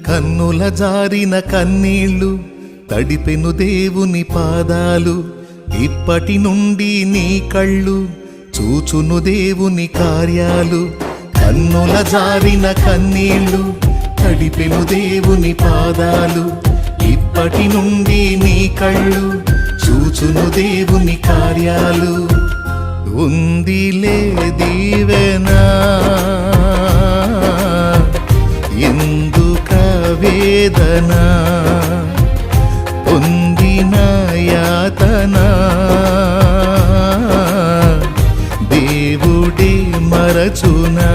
కన్నుల జారిన కన్నీళ్ళు తడిపెను దేవుని పాదాలు. ఇప్పటి నుండి నీ కళ్ళు చూచును దేవుని కార్యాలు. కన్నుల జారిన కన్నీళ్ళు తడిపెను దేవుని పాదాలు. ఇప్పటి నుండి నీ కళ్ళు చూచును దేవుని కార్యాలు. ఉందిలే దీవెనా ఎందుక వేదన, పొందిన యాతన దేవుడే మరచునా.